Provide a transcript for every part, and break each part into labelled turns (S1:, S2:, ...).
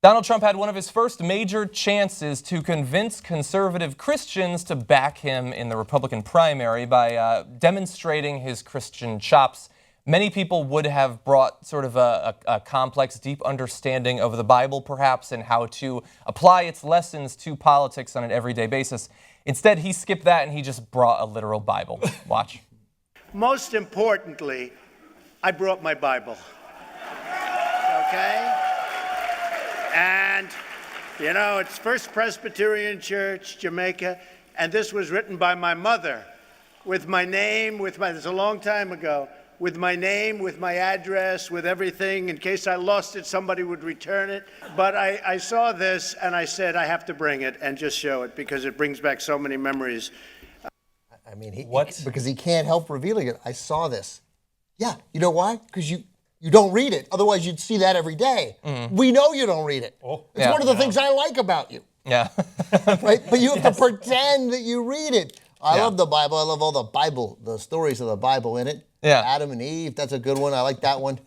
S1: Donald Trump had one of his first major chances to convince conservative Christians to back him in the Republican primary by demonstrating his Christian chops. Many people would have brought sort of a complex, deep understanding of the Bible, perhaps, and how to apply its lessons to politics on an everyday basis. Instead, he skipped that and he just brought a literal Bible. Watch.
S2: Most importantly, I brought my Bible. Okay? And, you know, it's First Presbyterian Church, Jamaica, and this was written by my mother with my name, this a long time ago, with my name, with my address, with everything. In case I lost it, somebody would return it. But I saw this and I said, I have to bring it and just show it because it brings back so many memories.
S3: I mean, because he can't help revealing it. I saw this. Yeah, you know why? Because you don't read it. Otherwise, you'd see that every day. Mm-hmm. We know you don't read it. Oh, it's one of the things I like about you.
S1: Yeah.
S3: Right? But you have to pretend that you read it. I love the Bible. I love all the stories of the Bible in it.
S1: Yeah.
S3: Adam and Eve, that's a good one. I like that one.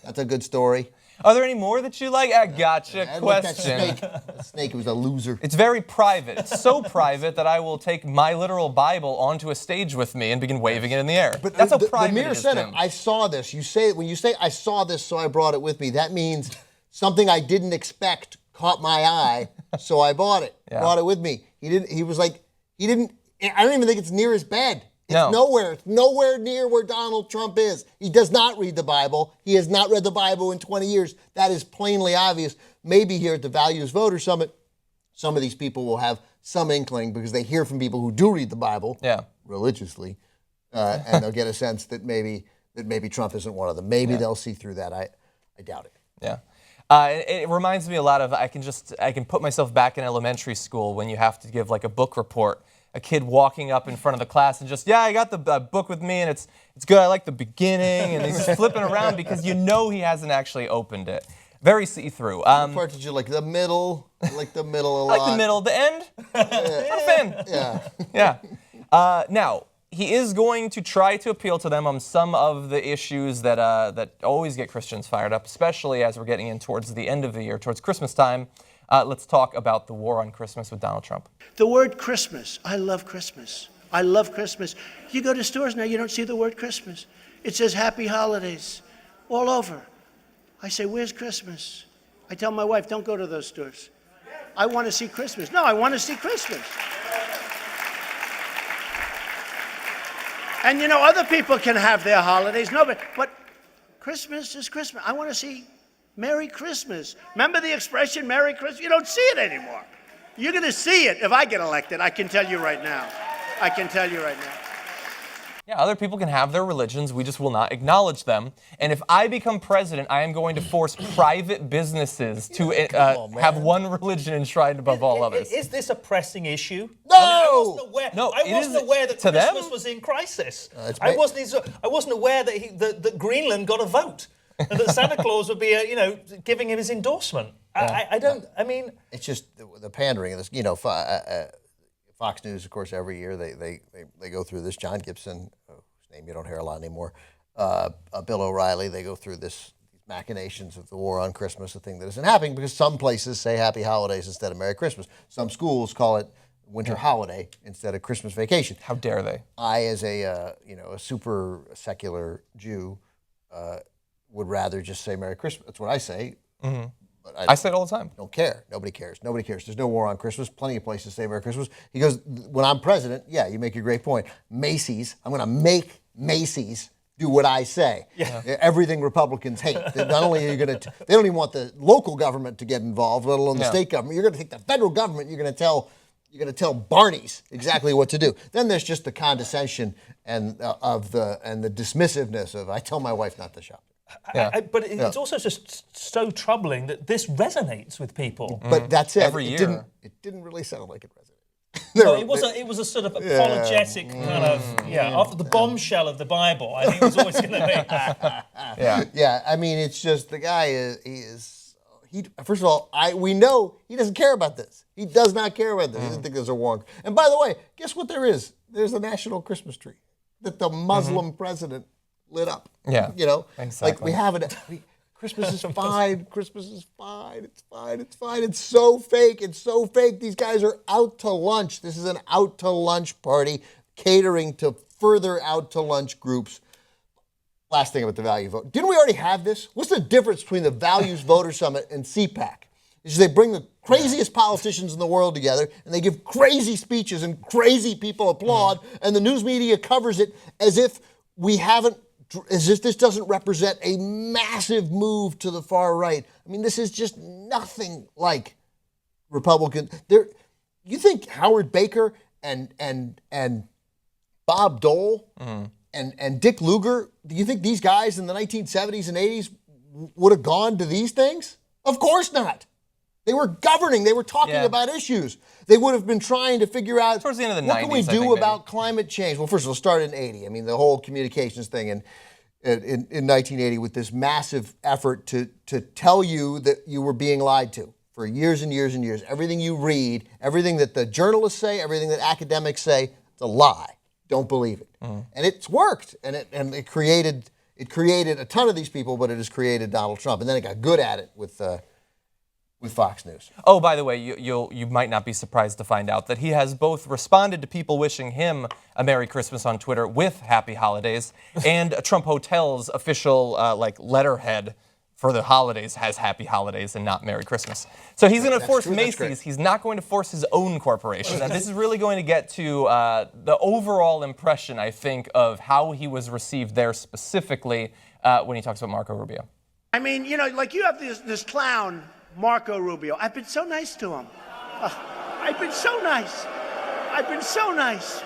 S3: That's a good story.
S1: Are there any more that you like? I gotcha. Question.
S3: That snake was a loser.
S1: It's very private. It's so private that I will take my literal Bible onto a stage with me and begin waving it in the air. But that's how private
S3: the mirror said it. I saw this. When you say I saw this, so I brought it with me. That means something I didn't expect caught my eye, so I bought it. Yeah. Brought it with me. I don't even think it's near his bed. It's nowhere near where Donald Trump is. He does not read the Bible. He has not read the Bible in 20 years. That is plainly obvious. Maybe here at the Values Voter Summit, some of these people will have some inkling because they hear from people who do read the Bible religiously, and they'll get a sense that maybe Trump isn't one of them. Maybe they'll see through that. I doubt it.
S1: Yeah. It reminds me a lot of, I can put myself back in elementary school when you have to give like a book report. A kid walking up in front of the class and just, I got the book with me and it's good. I like the beginning, and he's just flipping around because you know he hasn't actually opened it. Very see-through.
S3: What part did you like? The middle? I like the middle a lot.
S1: I like the middle. The end? Not a fan. Yeah. Now, he is going to try to appeal to them on some of the issues that always get Christians fired up, especially as we're getting in towards the end of the year, towards Christmas time. Let's talk about the war on Christmas with Donald Trump.
S2: The word Christmas. I love Christmas. I love Christmas. You go to stores now, you don't see the word Christmas. It says Happy Holidays all over. I say, where's Christmas? I tell my wife, don't go to those stores. I want to see Christmas. No, I want to see Christmas. And you know, other people can have their holidays. No, but Christmas is Christmas. I want to see Merry Christmas. Remember the expression, Merry Christmas? You don't see it anymore. You're going to see it if I get elected. I can tell you right now.
S1: Yeah, other people can have their religions. We just will not acknowledge them. And if I become president, I am going to force private businesses to have one religion enshrined above all others.
S4: Is this a pressing issue?
S3: No!
S4: I wasn't aware that Christmas was in crisis. I wasn't aware that Greenland got a vote. And that Santa Claus would be, giving him his endorsement.
S3: It's just the pandering of this. Fox News, of course, every year they go through this. John Gibson, whose name you don't hear a lot anymore. Bill O'Reilly, they go through these machinations of the war on Christmas, a thing that isn't happening because some places say Happy Holidays instead of Merry Christmas. Some schools call it winter holiday instead of Christmas vacation.
S1: How dare they?
S3: I, as a super secular Jew, would rather just say Merry Christmas. That's what I say.
S1: Mm-hmm. But I say it all the time.
S3: Don't care. Nobody cares. There's no war on Christmas. Plenty of places say Merry Christmas. He goes, when I'm president, you make a great point. Macy's, I'm going to make Macy's do what I say. Yeah. Everything Republicans hate. Not only are you going to, they don't even want the local government to get involved, let alone the state government. You're going to take the federal government. You're going to tell Barney's exactly what to do. Then there's just the condescension and the dismissiveness of I tell my wife not to shop.
S4: But it's also just so troubling that this resonates with people.
S3: But that's it.
S1: Every year.
S3: It didn't really sound like it resonated.
S4: No, it was a sort of apologetic kind of, after the bombshell of the Bible, I think it was always going to be.
S3: Yeah, I mean, it's just the guy first of all, we know he doesn't care about this. He does not care about this. He doesn't think there's a war. And by the way, guess what there is? There's a national Christmas tree that the Muslim president lit up.
S1: Yeah,
S3: exactly. Like we have it. Christmas is fine. Christmas is fine. It's fine. It's fine. It's so fake. It's so fake. These guys are out to lunch. This is an out to lunch party catering to further out to lunch groups. Last thing about the value vote. Didn't we already have this? What's the difference between the Values Voter Summit and CPAC? Is they bring the craziest politicians in the world together and they give crazy speeches and crazy people applaud and the news media covers it as if this doesn't represent a massive move to the far right. I mean, this is just nothing like Republican. You think Howard Baker and Bob Dole and Dick Lugar, do you think these guys in the 1970s and 80s would have gone to these things? Of course not. They were governing. They were talking about issues. They would have been trying to figure out
S1: towards the end of the
S3: what
S1: 90s,
S3: can we do about climate change. Well, first of all, started in 80. I mean, the whole communications thing in 1980 with this massive effort to tell you that you were being lied to for years and years and years. Everything you read, everything that the journalists say, everything that academics say, it's a lie. Don't believe it. And it's worked. And it created a ton of these people, but it has created Donald Trump. And then it got good at it with Fox News.
S1: Oh, by the way, you might not be surprised to find out that he has both responded to people wishing him a Merry Christmas on Twitter with Happy Holidays, and Trump Hotel's official letterhead for the holidays has Happy Holidays and not Merry Christmas. So he's going to force Macy's. He's not going to force his own corporation. And this is really going to get to the overall impression, I think, of how he was received there specifically when he talks about Marco Rubio.
S2: I mean, you have this clown, Marco Rubio. I've been so nice to him. I've been so nice. I've been so nice.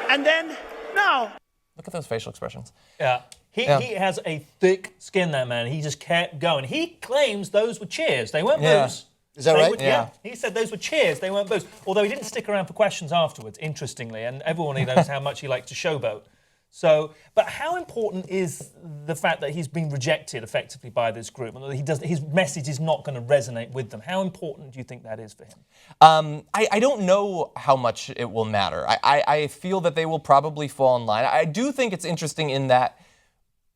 S2: And then, no.
S1: Look at those facial expressions.
S4: Yeah. He has a thick skin, that man. He just kept going. He claims those were cheers. They weren't boos.
S3: Is that right?
S4: Yeah. He said those were cheers. They weren't boos. Although he didn't stick around for questions afterwards, interestingly. And everyone knows how much he likes to showboat. So, but how important is the fact that he's been rejected effectively by this group and that his message is not going to resonate with them? How important do you think that is for him?
S1: I don't know how much it will matter. I feel that they will probably fall in line. I do think it's interesting in that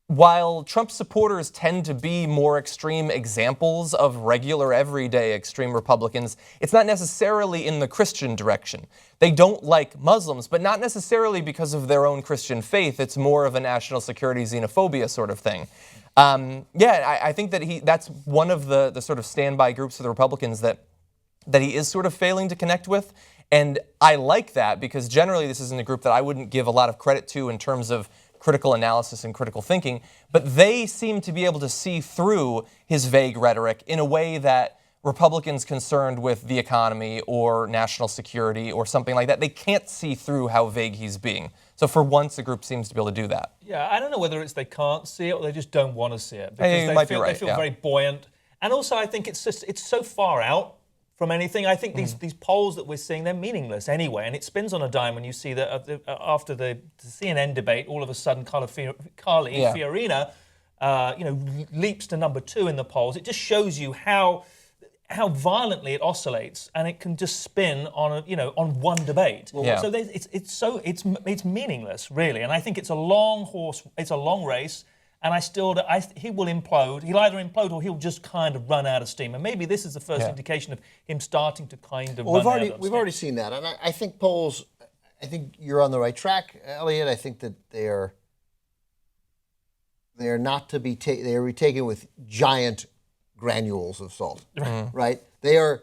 S1: while Trump supporters tend to be more extreme examples of regular, everyday extreme Republicans, it's not necessarily in the Christian direction. They don't like Muslims, but not necessarily because of their own Christian faith. It's more of a national security xenophobia sort of thing. I think that that's one of the sort of standby groups of the Republicans that he is sort of failing to connect with. And I like that because generally this isn't a group that I wouldn't give a lot of credit to in terms of critical analysis and critical thinking, but they seem to be able to see through his vague rhetoric in a way that Republicans concerned with the economy or national security or something like that, they can't see through how vague he's being. So for once, the group seems to be able to do that.
S4: Yeah, I don't know whether it's they can't see it or they just don't want to see it.
S1: Because
S4: they feel very buoyant. And also, I think it's so far out from anything. I think these polls that we're seeing, they're meaningless anyway, and it spins on a dime when you see that after the CNN debate, all of a sudden Carly Fiorina, leaps to number 2 in the polls. It just shows you how violently it oscillates, and it can just spin on on one debate. So it's meaningless, really, and I think it's a long race. And he will implode. He'll either implode or he'll just kind of run out of steam. And maybe this is the first indication of him starting to kind of run out of steam.
S3: We've already seen that. And I think polls, I think you're on the right track, Elliot. I think that they are not to be they are taken with giant granules of salt, right? They are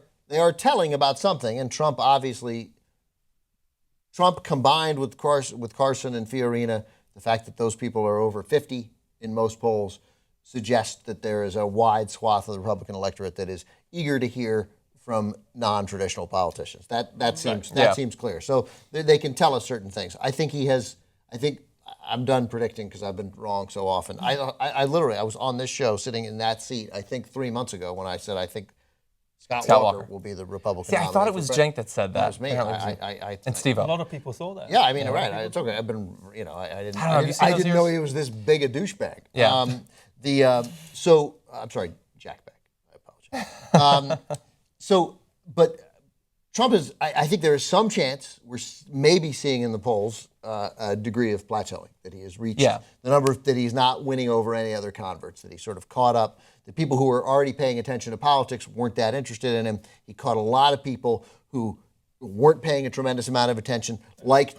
S3: telling about something, and Trump combined with Carson and Fiorina, the fact that those people are over 50 in most polls suggests that there is a wide swath of the Republican electorate that is eager to hear from non-traditional politicians. That seems clear. So they can tell us certain things. I think I'm done predicting because I've been wrong so often. I literally was on this show sitting in that seat, I think 3 months ago when I said I think Scott Walker will be the Republican nominee.
S1: I thought it was Cenk that said that.
S3: That was me.
S1: And Steve-O.
S4: A lot of people thought that.
S3: Yeah, I mean, right. It's okay. I've been, I didn't know he was this big a douchebag.
S1: Yeah.
S3: I'm sorry, Jack Beck. I apologize. But Trump is. I think there is some chance we're maybe seeing in the polls a degree of plateauing, that he has reached the number that he's not winning over any other converts, that he sort of caught up. The people who were already paying attention to politics weren't that interested in him. He caught a lot of people who weren't paying a tremendous amount of attention, liked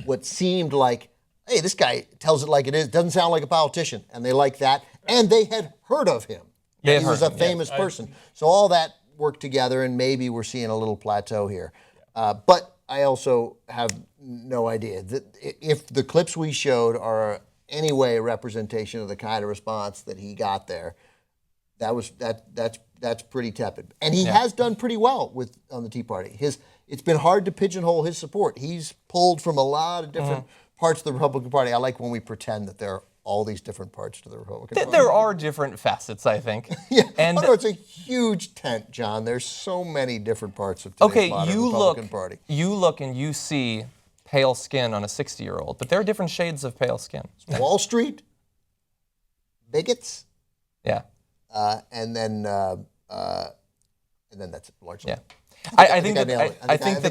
S3: what seemed like, hey, this guy tells it like it is, doesn't sound like a politician, and they liked that, and they had heard of him. He was a famous person. So all that worked together, and maybe we're seeing a little plateau here. But I also have no idea that if the clips we showed are any way a representation of the kind of response that he got there, that's pretty tepid. And he has done pretty well on the Tea Party. It's been hard to pigeonhole his support. He's pulled from a lot of different parts of the Republican Party. I like when we pretend that there are all these different parts to the Republican Party.
S1: There are different facets, I think.
S3: And it's a huge tent, John. There's so many different parts of today's modern Republican Party.
S1: You look and you see pale skin on a 60-year-old, but there are different shades of pale skin.
S3: Wall Street, bigots, and then that's it, largely.
S1: Yeah. I think that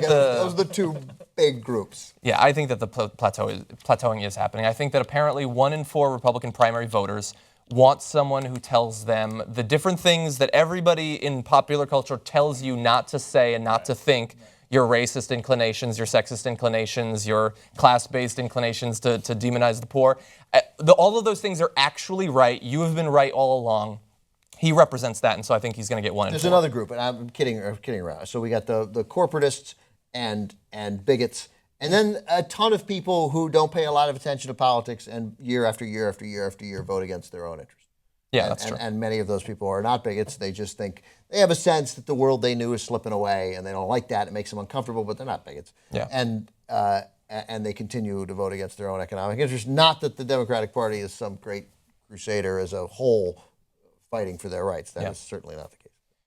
S3: those are the two big groups.
S1: Yeah, I think that the plateauing is happening. I think that apparently 1 in 4 Republican primary voters want someone who tells them the different things that everybody in popular culture tells you not to say and not to think. Your racist inclinations, your sexist inclinations, your class-based inclinations to demonize the poor. All of those things are actually right. You have been right all along. He represents that, and so I think he's going to get 1 in 4.
S3: There's another group, and I'm kidding around. So we got the corporatists and bigots, and then a ton of people who don't pay a lot of attention to politics and year after year after year after year vote against their own interests.
S1: Yeah, that's true.
S3: And many of those people are not bigots. They just think they have a sense that the world they knew is slipping away, and they don't like that. It makes them uncomfortable, but they're not bigots.
S1: Yeah.
S3: And they continue to vote against their own economic interests. Not that the Democratic Party is some great crusader as a whole fighting for their rights. That is certainly not the case.